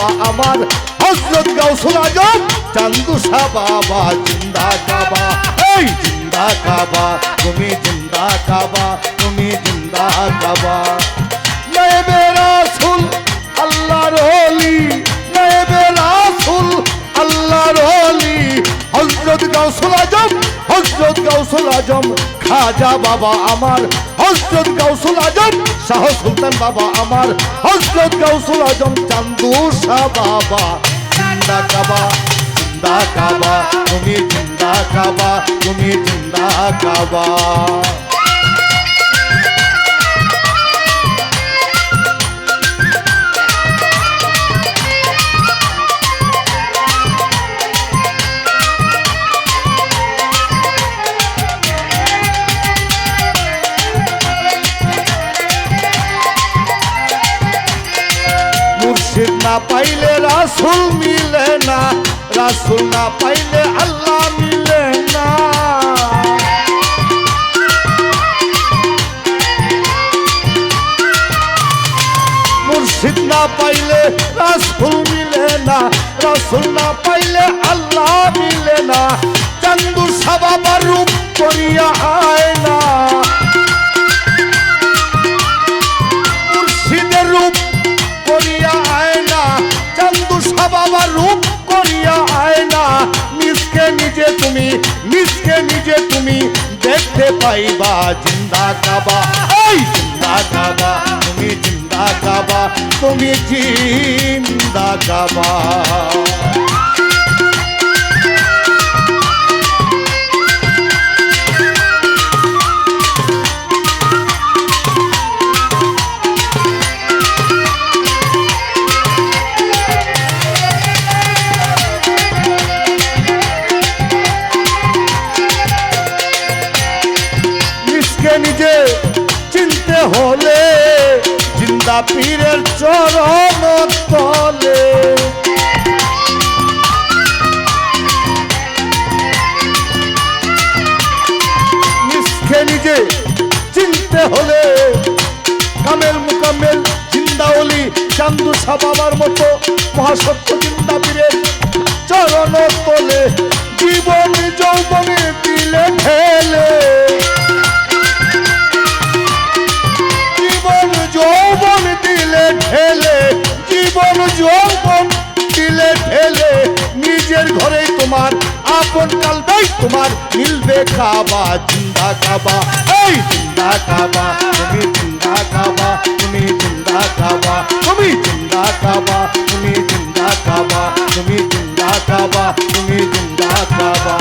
বাবা আমার হযরত গাউসুল আজম চান্দু শাহ বাবা জিন্দা কাবা এই জিন্দা কাবা তুমি জিন্দা কাবা তুমি জিন্দা কাবা নায়েবে রাসূল আল্লাহর ওলি নায়েবে রাসূল আল্লাহর ওলি হযরত গাউসুল আজম খাজা বাবা আমার হযরত গাউসুল আজম শাহ সুলতান বাবা আমার হযরত গাউসুল আজম চান্দু শাহ বাবা জিন্দা কাবা তুমি জিন্দা কাবা তুমি জিন্দা কাবা মুর্শিদ না পাইলে রাসূল মিলে না রাসূল না পাইলে আল্লাহ মিলে না মুর্শিদ না পাইলে রাসূল মিলে না রাসূল না পাইলে আল্লাহ মিলে না চান্দু শাহ বাবার রূপ করিয়া আয় না মুর্শিদের রূপ করিয়া আয় না চান্দু শাহ বাবার রূপ করিয়া আয় না নিজকে নিজে তুমি দেখতে পাইবা জিন্দা কাবা এই জিন্দা কাবা তুমি জিন্দা কাবা তুমি জিন্দা কাবা নিজে চিনতে হলে জিন্দা পীরের চরণ তলে নিজে চিনতে হলে কামেল মুকাম্মেল জিন্দা ওলি চান্দু শাহ বাবার মতো মহাসত্য জিন্দা পীরের চরণ তলে জীবন যৌবনে দিলে ঢেলে যৌবন দিলে ঢেলে জীবন যৌবন দিলে ঢেলে নিজের ঘরে তোমার আপন কালটাই তোমার মিলবে কাবা জিন্দা কাবা এই জিন্দা কাবা তুমি জিন্দা কাবা তুমি জিন্দা কাবা তুমি জিন্দা কাবা তুমি জিন্দা কাবা তুমি জিন্দা কাবা তুমি জিন্দা কাবা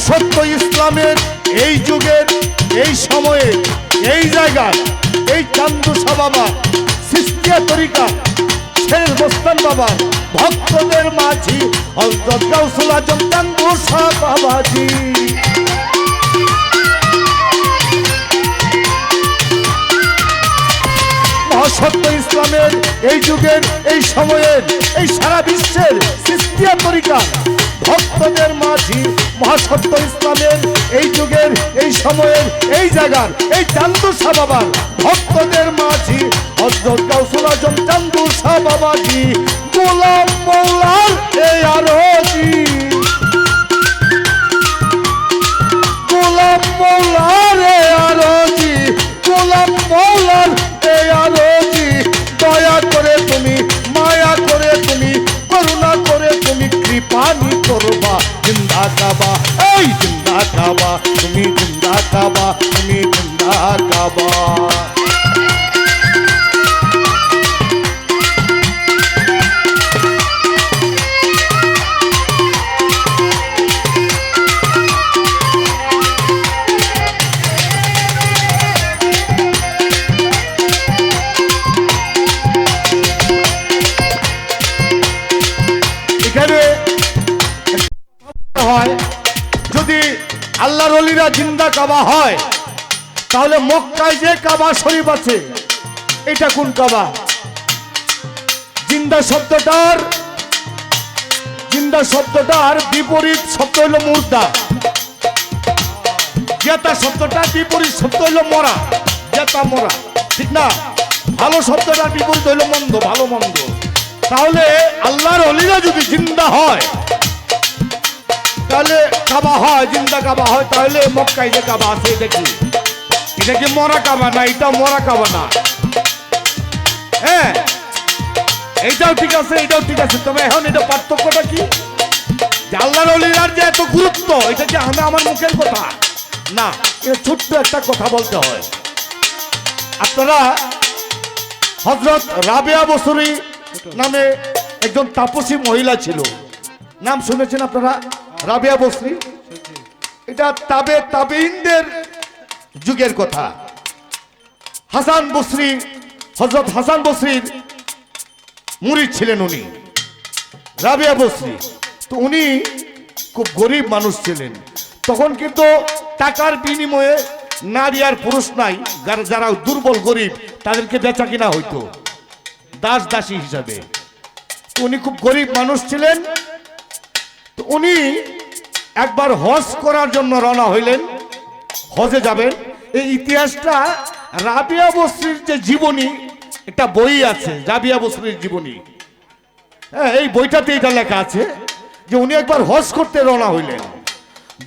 সত্য ইসলামের এই যুগের এই সময়ে এই জায়গায় এই চান্দু শাহ বাবা সিস্তিয়া তরিকা শের বস্তান বাবা ভক্তদের মাঝি হযরত গাউসুল আজম চান্দু শাহ বাবাজি মহাসত্য ইসলামের এই যুগের এই সময়ের এই সারা বিশ্বের সিস্তিয়া তরিকা ভক্তদের মাঝি মহাসত্য ইসলামের এই যুগের এই সময়ের এই জায়গার এই চান্দু শাহ বাবার ভক্তদের মাঝি হযরত গাউসুল আজম চান্দু শাহ বাবাজি গোলাম মওলার এই আরজি গোলাম মওলার এই আরজি গোলাম মওলার এই আরজি দয়া করে তুমি মায়া করে তুমি করুণা করে তুমি কৃপানি করবা জিন্দা কাবা এই জিন্দা কাবা তুমি জিন্দা কাবা তুমি জিন্দা কাবা যদি আল্লাহর ওলিরা জিন্দা কাবা হয় তাহলে মক্কায় যে কাবা শরীফ আছে এটা কোন কাবা? জিন্দা শব্দটার বিপরীত শব্দ হইল মুর্দা। জেতা শব্দটার বিপরীত শব্দ হইল মরা, জেতা মরা, ঠিক না? ভালো শব্দটার বিপরীত হইল মন্দ, ভালো মন্দ। তাহলে আল্লাহর ওলিরা যদি জিন্দা হয় তাহলে কাবা হয়, জিন্দা কাবা হয়। তাহলে মক্কায় যে কাবা আছে দেখি, এটা কি মরা কাবা না? এটা মরা কাবা না। হ্যাঁ, এইটাও ঠিক আছে, এটাও ঠিক আছে। তবে এখন এটা পার্থক্যটা কি? আল্লাহর ওলিরার যে এত গুরুত্ব, এটা কি আমার মুখের কথা না, এটা ছোট্ট একটা কথা বলতে হয়। আপনারা হযরত রাবেয়া বসরি নামে একজন তাপসী মহিলা ছিল, নাম শুনেছেন আপনারা? রাবেয়া বসরি, এটা তাবেঈনদের যুগের কথা। হাসান বসরি, হযরত হাসান বসরির মুরিদ ছিলেন উনি, রাবেয়া বসরি। তো উনি খুব গরিব মানুষ ছিলেন। তখন কিন্তু টাকার বিনিময়ে নারী আর পুরুষ নাই, যারা দুর্বল গরিব তাদেরকে বেচা কিনা হইতো দাস দাসী হিসাবে। তো উনি খুব গরিব মানুষ ছিলেন। তো উনি একবার হজ করার জন্য রওনা হইলেন, হজে যাবেন। এই ইতিহাসটা রাবেয়া বসরির যে জীবনী, একটা বই আছে রাবেয়া বসরির জীবনী, হ্যাঁ, এই বইটাতে এটা লেখা আছে যে উনি একবার হজ করতে রওনা হইলেন।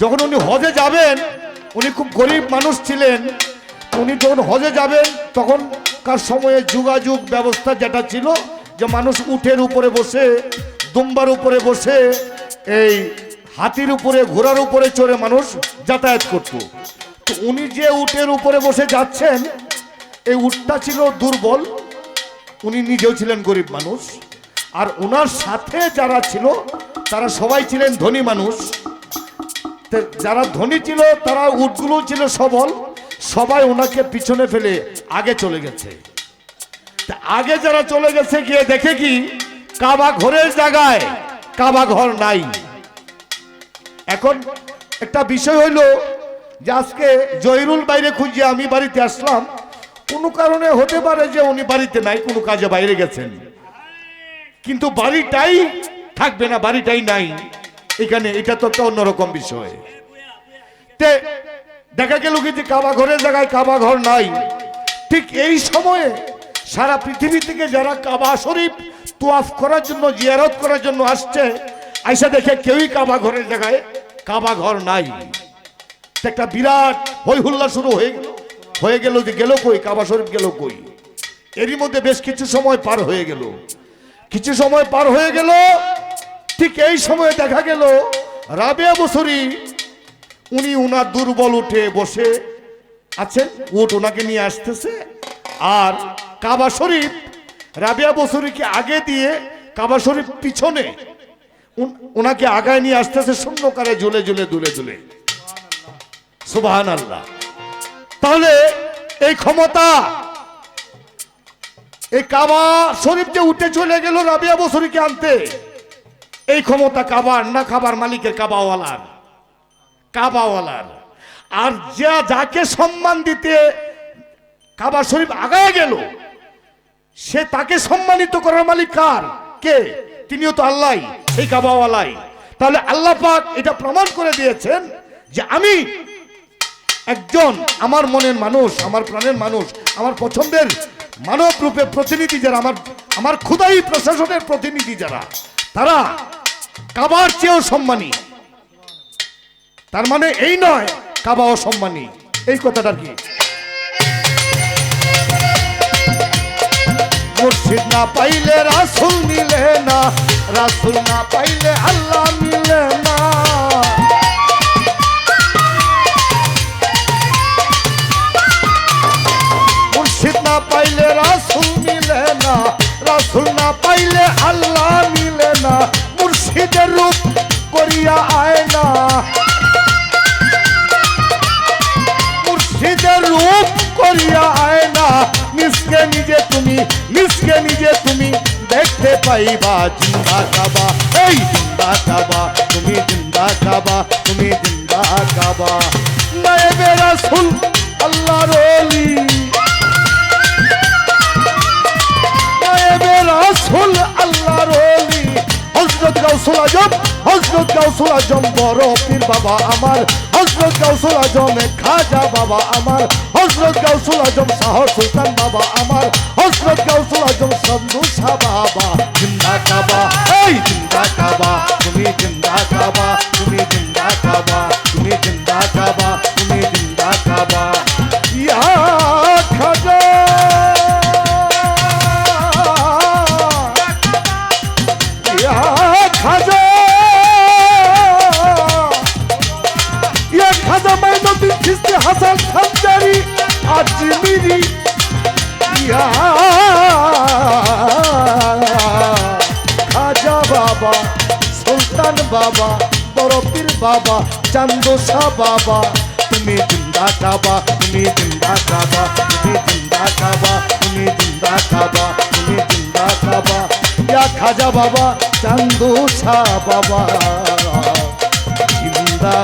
যখন উনি হজে যাবেন, উনি খুব গরিব মানুষ ছিলেন। উনি যখন হজে যাবেন তখনকার সময়ে যোগাযোগ ব্যবস্থা যেটা ছিল, যে মানুষ উটের উপরে বসে, দুম্বার উপরে বসে, এই হাতির উপরে, ঘোড়ার উপরে চড়ে মানুষ যাতায়াত করত। তো উনি যে উটের উপরে বসে যাচ্ছেন, এই উটটা ছিল দুর্বল, উনি নিজেও ছিলেন গরিব মানুষ, আর ওনার সাথে যারা ছিল তারা সবাই ছিলেন ধনী মানুষ। যারা ধনী ছিল তারা উটগুলো ছিল সবল, সবাই ওনাকে পিছনে ফেলে আগে চলে গেছে। আগে যারা চলে গেছে গিয়ে দেখে কি কাবা ঘরের জায়গায় কাবা ঘর নাই। এখন একটা বিষয় হইল যে আজকে জহিরুল বাইরে খুঁজে আমি বাড়িতে আসলাম, কোনো কারণে হতে পারে যে উনি বাড়িতে নাই, কোনো কাজে বাইরে গেছেন, কিন্তু বাড়িটাই থাকবে না, বাড়িটাই নাই এখানে। এটা তো একটা অন্যরকম বিষয়। দেখা গেল কি যে কাবা ঘরের জায়গায় কাবা ঘর নাই। ঠিক এই সময়ে সারা পৃথিবী থেকে যারা কাবা শরীফ তোয়াফ করার জন্য, জিয়ারত করার জন্য আসছে, আইসা দেখে কেউই কাবা ঘরের জায়গায় কাবা ঘর নাই। একটা বিরাট হই হুল্লা শুরু হয়ে গেল যে গেল কই, কাবা শরীফ গেল কই। এরই মধ্যে বেশ কিছু সময় পার হয়ে গেল, কিছু সময় পার হয়ে গেল। ঠিক এই সময় দেখা গেল রাবেয়া বসরি উনি উনার দুর্বল উঠে বসে আছেন, উট ওনাকে নিয়ে আসতেছে, আর কাবা শরীফ রাবেয়া বসরিকে আগে দিয়ে কাবা শরীফ পিছনে ওনাকে আগায় নিয়ে আসতেছে, শূন্যকারে ঝুলে ঝুলে দুলে দুলে। সুবহানাল্লাহ। তাহলে এই ক্ষমতা, এই কাবা শরীফ যে উঠে চলে গেল রাবেয়া বসরিকে আনতে, এই ক্ষমতা কাবার না কাবার মালিকের, কাবাওয়ালার, কাবাওয়ালার। আর যাকে সম্মান দিতে কাবা শরীফ আগায় গেল, সে তাকে সম্মানিত করার মালিক কার? কে? তিনিও তো আল্লাহ, সেই কাবাওয়ালাই। তাহলে আল্লাহ পাক এটা প্রমাণ করে দিয়েছেন যে আমি একজন, আমার মনের মানুষ, আমার প্রাণের মানুষ, আমার পছন্দের মানব রূপে প্রতিনিধি যারা, আমার খোদাই প্রশাসনের প্রতিনিধি যারা, তারা কাবার চেয়েও সম্মানী। তার মানে এই নয় কাবা অসম্মানী, এই কথাটা কি? মুর্শিদ না পাইলে রাসূল মিলে না, রাসূল না পাইলে আল্লাহ মিলে না। মুর্শিদ না পাইলে রাসূল মিলে না, রাসূল না পাইলে আল্লাহ মিলে না। মুর্শিদের রূপ করিয়া আয় না, মুর্শিদের রূপ করিয়া আয় না। নিজকে নিজে তুমি দেখতে পাইবা জিন্দা কাবা, এই জিন্দা কাবা, তুমি জিন্দা কাবা, তুমি জিন্দা কাবা। নায়েবে রাসূল আল্লাহর ওলি, নায়েবে রাসূল আল্লাহর ওলি, হযরত গাউসুল আজম, হযরত গাউসুল আজম বড় পীর বাবা আমার, হযরত গাউসুল আজম খাজা বাবা আমার, হযরত গাউসুল আজম শাহ সুলতান বাবা আমার, হযরত গাউসুল আজম সন্দু শাহ বাবা। জিন্দা কাবা, এই জিন্দা কাবা, তুমি জিন্দা কাবা, তুমি জিন্দা কাবা, তুমি জিন্দা কাবা, তুমি জিন্দা কাবা। ইয়া খাজা, ইয়া খাজা, ইয়া খাজা মাইনুদ্দিন চিশতি হাসান খানজারি আজমিরি, ইয়া খাজা বাবা, সুলতান বাবা, বড় পীর বাবা, চান্দু শাহ বাবা। তুমি জিন্দা কাবা, তুমি জিন্দা কাবা, তুমি জিন্দা কাবা, তুমি জিন্দা কাবা, তুমি জিন্দা কাবা। ইয়া খাজা বাবা, চান্দু শাহ বাবা, জিন্দা